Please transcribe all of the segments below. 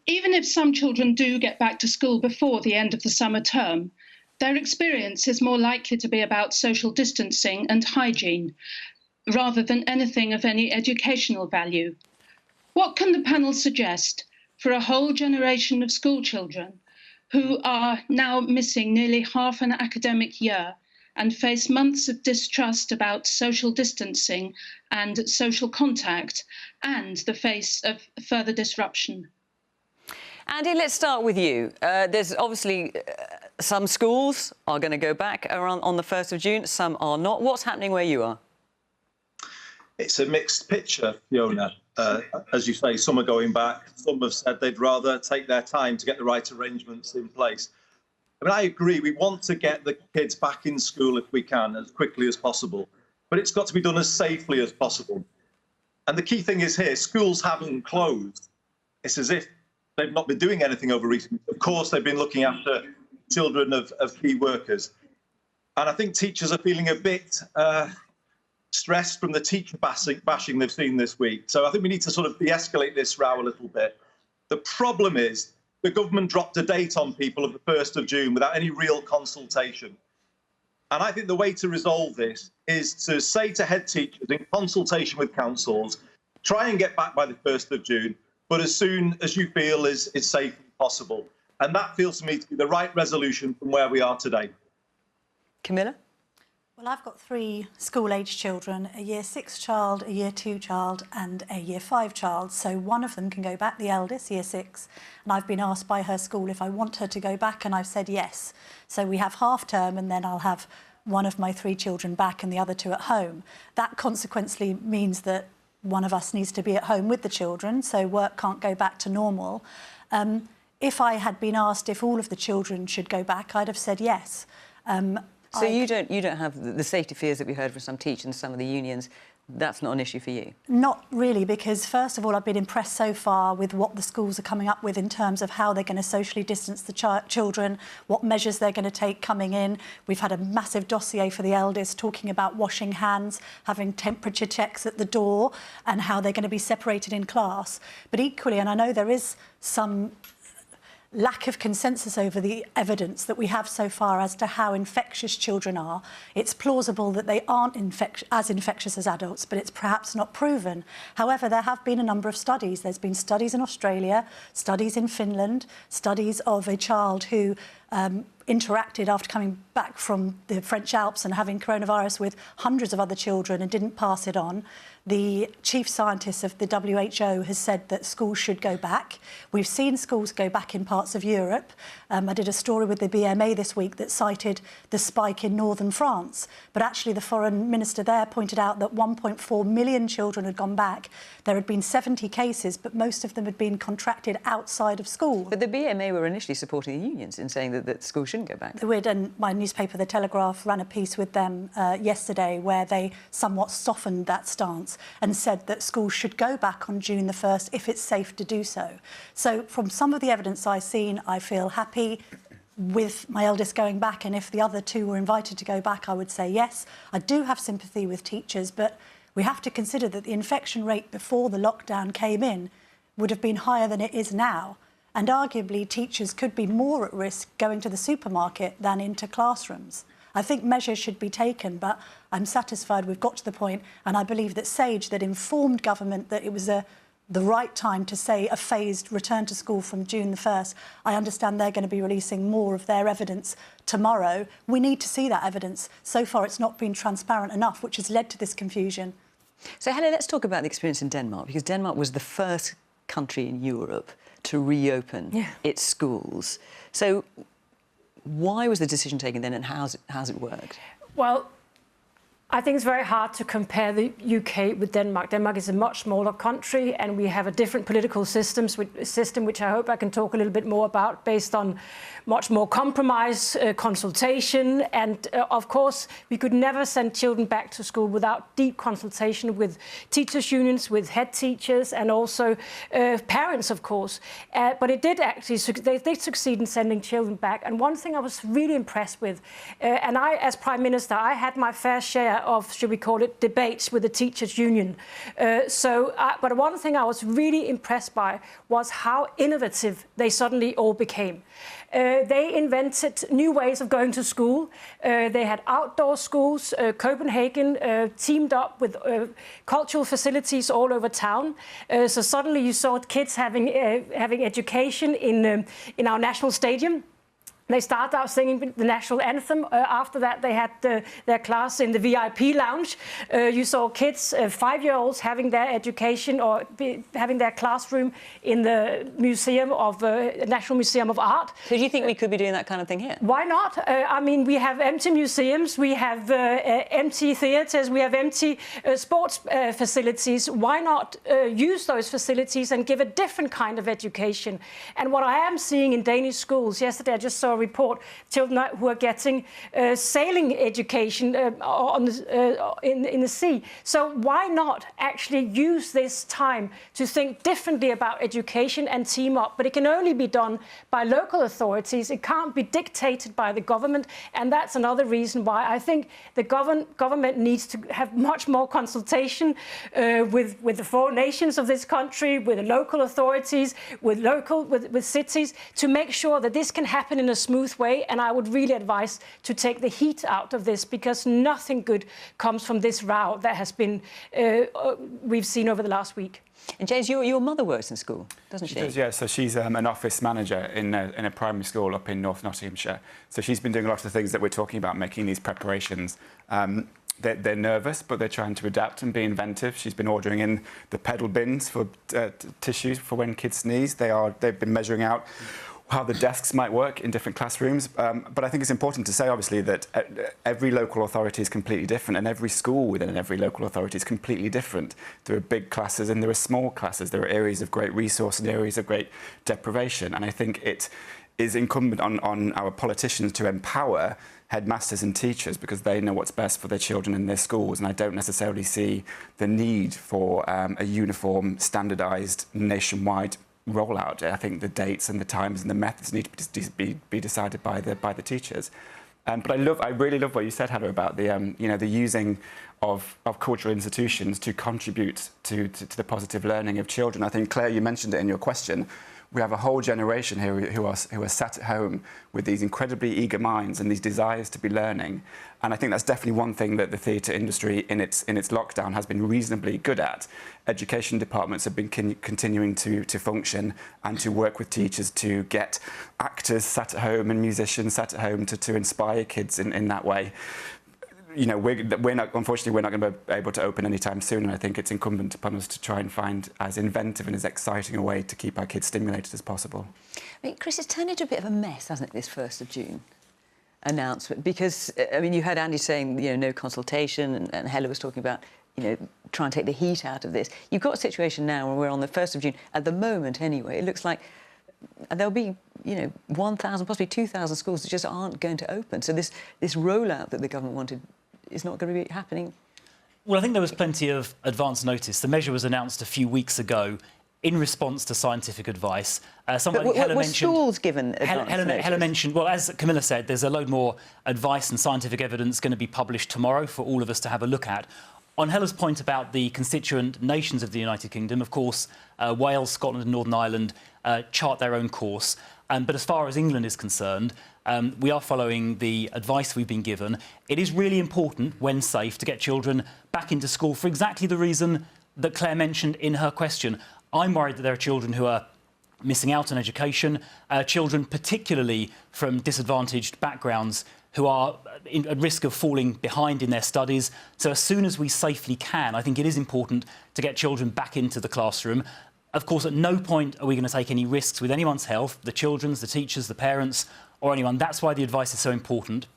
Even if some children do get back to school before the end of the summer term, their experience is more likely to be about social distancing and hygiene, rather than anything of any educational value. What can the panel suggest for a whole generation of school children who are now missing nearly half an academic year and face months of distrust about social distancing and social contact and the face of further disruption? Andy, let's start with you. There's obviously some schools are going to go back around on the 1st of June, some are not. What's happening where you are? It's a mixed picture, Fiona. As you say, some are going back. Some have said they'd rather take their time to get the right arrangements in place. I mean, I agree. We want to get the kids back in school if we can, as quickly as possible. But it's got to be done as safely as possible. And the key thing is here, schools haven't closed. It's as if they've not been doing anything over recent weeks. Of course, they've been looking after children of key workers. And I think teachers are feeling a bit stressed from the teacher bashing they've seen this week. So I think we need to sort of de-escalate this row a little bit. The problem is the government dropped a date on people of the 1st of June without any real consultation. And I think the way to resolve this is to say to head teachers in consultation with councils, try and get back by the 1st of June, but as soon as you feel is safely possible. And that feels to me to be the right resolution from where we are today. Camilla? Well, I've got 3 school-age children, a Year 6 child, a Year 2 child and a Year 5 child. So one of them can go back, the eldest, Year 6, and I've been asked by her school if I want her to go back, and I've said yes. So we have half term and then I'll have one of my 3 children back and the other 2 at home. That consequently means that one of us needs to be at home with the children, so work can't go back to normal. If I had been asked if all of the children should go back, I'd have said yes. So you don't have the safety fears that we heard from some teachers and some of the unions. That's not an issue for you? Not really, because first of all, I've been impressed so far with what the schools are coming up with in terms of how they're going to socially distance the children, what measures they're going to take coming in. We've had a massive dossier for the eldest talking about washing hands, having temperature checks at the door and how they're going to be separated in class. But equally, and I know there is some lack of consensus over the evidence that we have so far as to how infectious children are. It's plausible that they aren't as infectious as adults, but it's perhaps not proven. However, there have been a number of studies. There's been studies in Australia, studies in Finland, studies of a child who interacted after coming back from the French Alps and having coronavirus with hundreds of other children and didn't pass it on. The chief scientist of the WHO has said that schools should go back. We've seen schools go back in parts of Europe. I did a story with the BMA this week that cited the spike in northern France, but actually the foreign minister there pointed out that 1.4 million children had gone back. There had been 70 cases, but most of them had been contracted outside of school. But the BMA were initially supporting the unions in saying that schools shouldn't go back. They would, and my newspaper, The Telegraph, ran a piece with them yesterday where they somewhat softened that stance and said that schools should go back on June the 1st if it's safe to do so. So from some of the evidence I've seen, I feel happy with my eldest going back, and if the other 2 were invited to go back, I would say yes. I do have sympathy with teachers, but we have to consider that the infection rate before the lockdown came in would have been higher than it is now. And arguably, teachers could be more at risk going to the supermarket than into classrooms. I think measures should be taken, but I'm satisfied we've got to the point, and I believe that SAGE, that informed government that it was the right time to say a phased return to school from June the 1st. I understand they're going to be releasing more of their evidence tomorrow. We need to see that evidence. So far, it's not been transparent enough, which has led to this confusion. So, Helen, let's talk about the experience in Denmark, because Denmark was the first country in Europe to reopen its schools. So why was the decision taken then, and how's it worked? Well, I think it's very hard to compare the UK with Denmark. Denmark is a much smaller country, and we have a different political system, which I hope I can talk a little bit more about, based on much more compromise, consultation. And of course, we could never send children back to school without deep consultation with teachers' unions, with head teachers, and also parents, of course. But it did actually, they succeed in sending children back. And one thing I was really impressed with, and I, as Prime Minister, I had my fair share of, should we call it, debates with the teachers' union. But one thing I was really impressed by was how innovative they suddenly all became. They invented new ways of going to school. They had outdoor schools. Copenhagen teamed up with cultural facilities all over town. So suddenly you saw kids having education in our national stadium. They started out singing the national anthem. After that, they had their class in the VIP lounge. You saw kids, 5-year-olds, having their education or having their classroom in the National Museum of Art. So do you think we could be doing that kind of thing here? Why not? I mean, we have empty museums, we have empty theatres, we have empty sports facilities. Why not use those facilities and give a different kind of education? And what I am seeing in Danish schools, yesterday I just saw report children who are getting sailing education in the sea. So why not actually use this time to think differently about education and team up? But it can only be done by local authorities. It can't be dictated by the government. And that's another reason why I think the government needs to have much more consultation with the 4 nations of this country, with the local authorities, with cities, to make sure that this can happen in a smooth way. And I would really advise to take the heat out of this, because nothing good comes from this row that has been we've seen over the last week. And James, your mother works in school, doesn't she? She does, yeah. So she's an office manager in a primary school up in North Nottinghamshire. So she's been doing a lot of the things that we're talking about, making these preparations. They're nervous, but they're trying to adapt and be inventive. She's been ordering in the pedal bins for tissues for when kids sneeze. They've been measuring out how the desks might work in different classrooms. But I think it's important to say, obviously, that every local authority is completely different, and every school within every local authority is completely different. There are big classes and there are small classes. There are areas of great resource and areas of great deprivation. And I think it is incumbent on our politicians to empower headmasters and teachers, because they know what's best for their children in their schools. And I don't necessarily see the need for a uniform, standardised, nationwide rollout. I think the dates and the times and the methods need to be decided by the teachers. But I really love what you said, Heather, about the using of cultural institutions to contribute to the positive learning of children. I think, Claire, you mentioned it in your question. We have a whole generation here who are sat at home with these incredibly eager minds and these desires to be learning. And I think that's definitely one thing that the theatre industry in its lockdown has been reasonably good at. Education departments have been continuing to function and to work with teachers to get actors sat at home and musicians sat at home to inspire kids in that way. You know, unfortunately, we're not going to be able to open anytime soon, and I think it's incumbent upon us to try and find as inventive and as exciting a way to keep our kids stimulated as possible. I mean, Chris, it's turned into a bit of a mess, hasn't it, this 1st of June announcement? Because, I mean, you heard Andy saying, no consultation, and Hella was talking about, try and take the heat out of this. You've got a situation now where we're on the 1st of June. At the moment, anyway, it looks like there'll be, 1,000, possibly 2,000 schools that just aren't going to open. So this rollout that the government wanted is not going to be happening. Well, I think there was plenty of advance notice. The measure was announced a few weeks ago in response to scientific advice. Were schools given advance notice? Hella mentioned, well, as Camilla said, there's a load more advice and scientific evidence going to be published tomorrow for all of us to have a look at. On Hella's point about the constituent nations of the United Kingdom, of course, Wales, Scotland and Northern Ireland chart their own course. But as far as England is concerned, we are following the advice we've been given. It is really important, when safe, to get children back into school for exactly the reason that Claire mentioned in her question. I'm worried that there are children who are missing out on education, children particularly from disadvantaged backgrounds who are at risk of falling behind in their studies. So as soon as we safely can, I think it is important to get children back into the classroom. Of course, at no point are we going to take any risks with anyone's health, the children's, the teachers, the parents, or anyone. That's why the advice is so important.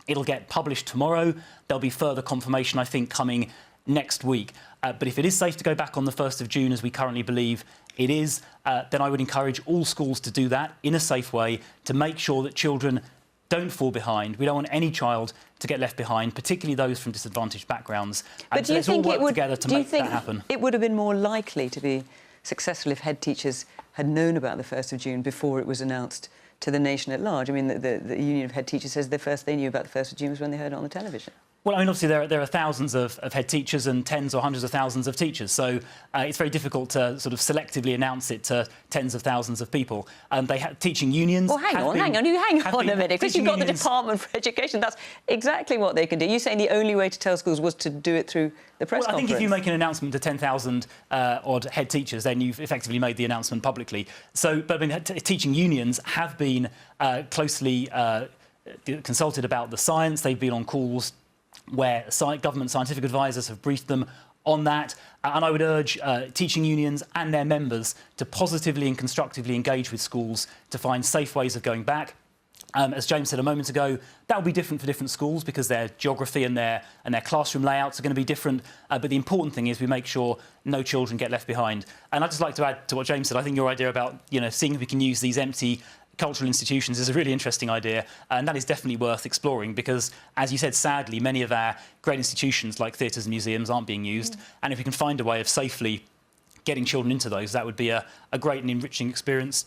It'll get published tomorrow. There'll be further confirmation, I think, coming next week. But if it is safe to go back on the 1st of June, as we currently believe it is, then I would encourage all schools to do that in a safe way to make sure that children don't fall behind. We don't want any child to get left behind, particularly those from disadvantaged backgrounds. But do you think all work together to make that happen. It would have been more likely to be successful if head teachers had known about the 1st of June before it was announced to the nation at large? I mean, the Union of Head Teachers says the first they knew about the 1st of June was when they heard it on the television. Well, I mean, obviously there are thousands of head teachers and tens or hundreds of thousands of teachers, so it's very difficult to sort of selectively announce it to tens of thousands of people. They have teaching unions. Well, hang on a minute, because you've got the Department for Education. That's exactly what they can do. You're saying the only way to tell schools was to do it through the press conference? I think if you make an announcement to 10,000 odd head teachers, then you've effectively made the announcement publicly. So, but I mean, teaching unions have been closely consulted about the science. They've been on calls where government scientific advisors have briefed them on that. And I would urge teaching unions and their members to positively and constructively engage with schools to find safe ways of going back. As James said a moment ago, that will be different for different schools because their geography and their classroom layouts are going to be different. But the important thing is we make sure no children get left behind. And I'd just like to add to what James said. I think your idea about, seeing if we can use these empty cultural institutions is a really interesting idea, and that is definitely worth exploring because, as you said, sadly, many of our great institutions like theatres and museums aren't being used. And if we can find a way of safely getting children into those, that would be a great and enriching experience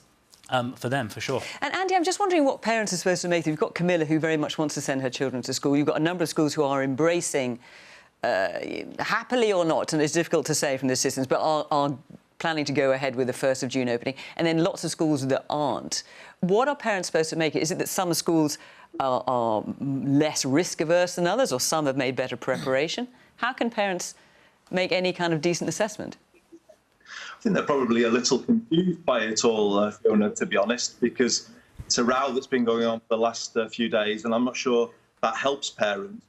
for them, for sure. And Andy, I'm just wondering what parents are supposed to make. You've got Camilla, who very much wants to send her children to school. You've got a number of schools who are embracing, happily or not, and it's difficult to say from the systems, but are planning to go ahead with the 1st of June opening, and then lots of schools that aren't. What are parents supposed to make it? Is it that some schools are less risk-averse than others, or some have made better preparation? How can parents make any kind of decent assessment? I think they're probably a little confused by it all, Fiona, to be honest, because it's a row that's been going on for the last few days, and I'm not sure that helps parents.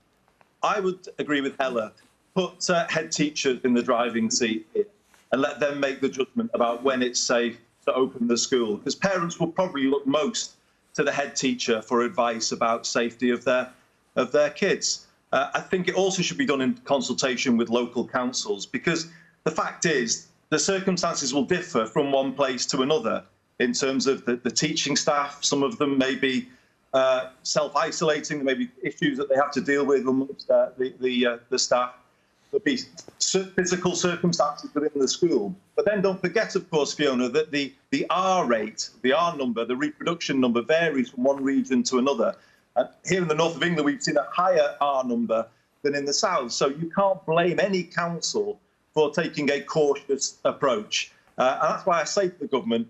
I would agree with Hella. Put head teachers in the driving seat here and let them make the judgment about when it's safe to open the school, because parents will probably look most to the head teacher for advice about safety of their kids. I think it also should be done in consultation with local councils, because the fact is the circumstances will differ from one place to another in terms of the teaching staff. Some of them may be self-isolating, there may be issues that they have to deal with amongst the staff. There'll be physical circumstances within the school. But then don't forget, of course, Fiona, that the R rate, the R number, the reproduction number varies from one region to another. And here in the north of England, we've seen a higher R number than in the south. So you can't blame any council for taking a cautious approach. And that's why I say to the government,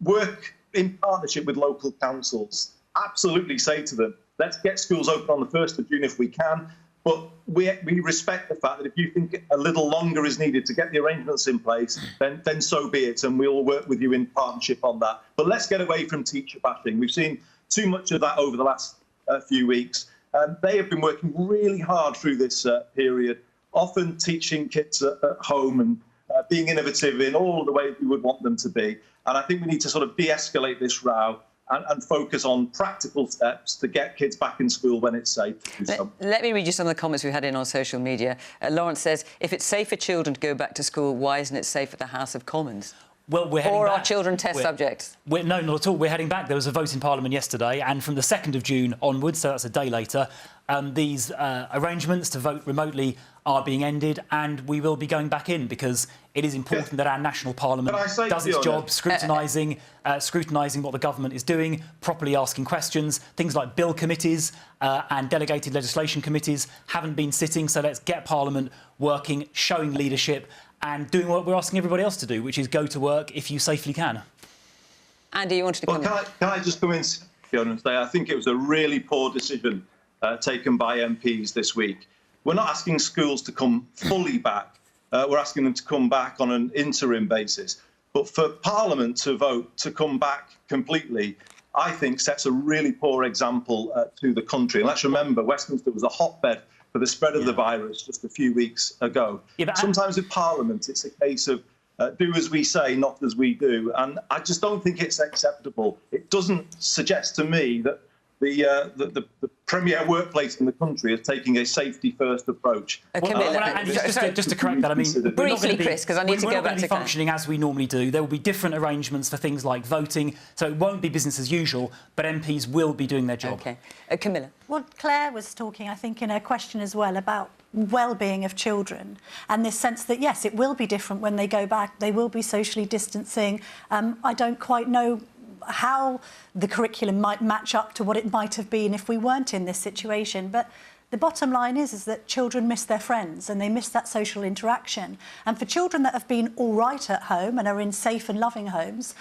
work in partnership with local councils. Absolutely say to them, let's get schools open on the 1st of June if we can. But we respect the fact that if you think a little longer is needed to get the arrangements in place, then so be it, and we'll work with you in partnership on that. But let's get away from teacher bashing. We've seen too much of that over the last few weeks. They have been working really hard through this period, often teaching kids at home and being innovative in all the ways we would want them to be. And I think we need to sort of de-escalate this row and focus on practical steps to get kids back in school when it's safe to do so. Let me read you some of the comments we've had in on social media. Lawrence says, if it's safe for children to go back to school, why isn't it safe at the House of Commons? Well, we're heading back. Or are children test subjects? No, not at all. We're heading back. There was a vote in Parliament yesterday, and from the 2nd of June onwards, so that's a day later, these arrangements to vote remotely are being ended, and we will be going back in because it is important that our national parliament does its job, scrutinising what the government is doing, properly asking questions. Things like bill committees and delegated legislation committees haven't been sitting, so let's get Parliament working, showing leadership and doing what we're asking everybody else to do, which is go to work if you safely can. Andy, you wanted to come in? Can I just come in, Fiona, and say I think it was a really poor decision taken by MPs this week. We're not asking schools to come fully back. We're asking them to come back on an interim basis. But for Parliament to vote to come back completely, I think sets a really poor example to the country. And let's remember, Westminster was a hotbed for the spread of the virus just a few weeks ago. Sometimes with Parliament, it's a case of do as we say, not as we do. And I just don't think it's acceptable. It doesn't suggest to me that the premier workplace in the country is taking a safety-first approach. Just to correct that, I mean, briefly, Chris, because I need to go back to functioning as we normally do. There will be different arrangements for things like voting, so it won't be business as usual, but MPs will be doing their job. OK. Camilla? Well, Claire was talking, I think, in her question as well about well-being of children and this sense that, yes, it will be different when they go back. They will be socially distancing. I don't quite know how the curriculum might match up to what it might have been if we weren't in this situation. But The bottom line is that children miss their friends and they miss that social interaction. And for children that have been all right at home and are in safe and loving homes,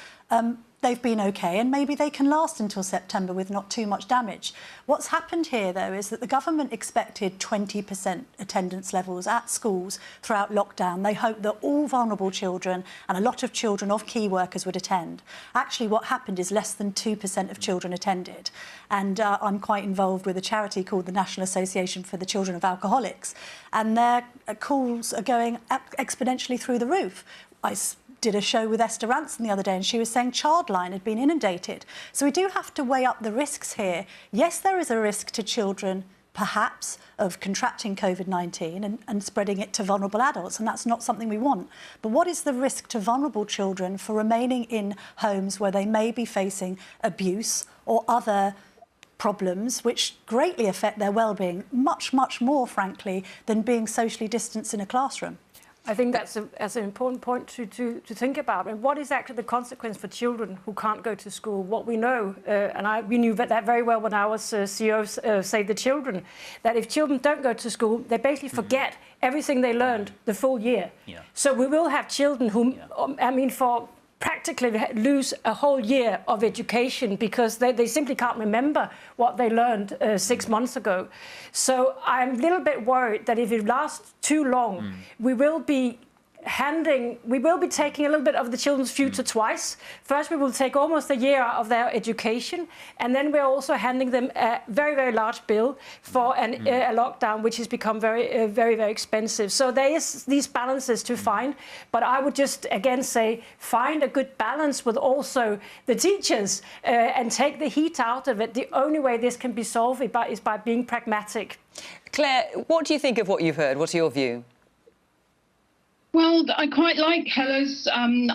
they've been okay, and maybe they can last until September with not too much damage. What's happened here, though, is that the government expected 20% attendance levels at schools throughout lockdown. They hoped that all vulnerable children and a lot of children of key workers would attend. Actually, what happened is less than 2% of children attended. And I'm quite involved with a charity called the National Association for the Children of Alcoholics, and their calls are going exponentially through the roof. I did a show with Esther Ranson the other day, and she was saying Childline had been inundated. So we do have to weigh up the risks here. Yes, there is a risk to children, perhaps, of contracting COVID-19 and spreading it to vulnerable adults, and that's not something we want. But what is the risk to vulnerable children for remaining in homes where they may be facing abuse or other problems which greatly affect their well-being, much, much more, frankly, than being socially distanced in a classroom? I think that's an important point to think about. And what is actually the consequence for children who can't go to school? What we know, we knew that very well when I was CEO of Save the Children, that if children don't go to school, they basically forget everything they learned the full year. Yeah. So we will have children who, practically lose a whole year of education because they simply can't remember what they learned 6 months ago. So I'm a little bit worried that if it lasts too long, we will be taking a little bit of the children's future twice. First, we will take almost a year out of their education, and then we're also handing them a very, very large bill for a lockdown, which has become very, very expensive. So there is these balances to find, but I would just again say find a good balance with also the teachers and take the heat out of it. The only way this can be solved is by being pragmatic. Claire, what do you think of what you've heard? What's your view? Well, I quite like Hella's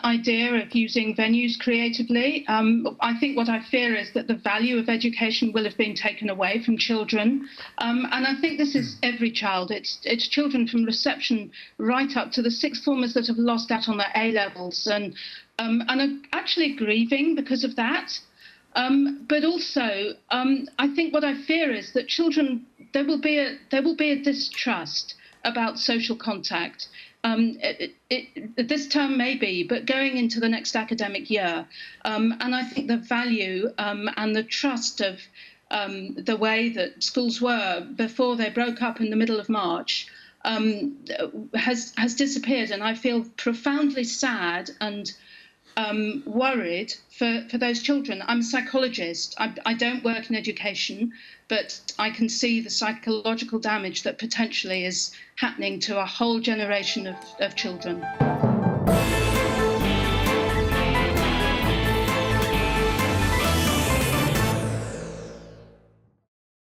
idea of using venues creatively. I think what I fear is that the value of education will have been taken away from children. And I think this is every child. It's children from reception right up to the sixth formers that have lost out on their A-levels and are actually grieving because of that. But also, I think what I fear is that children, there will be a distrust about social contact. This term maybe, but going into the next academic year. And I think the value and the trust of the way that schools were before they broke up in the middle of March has disappeared. And I feel profoundly sad and worried for those children. I'm a psychologist. I don't work in education, but I can see the psychological damage that potentially is happening to a whole generation of children.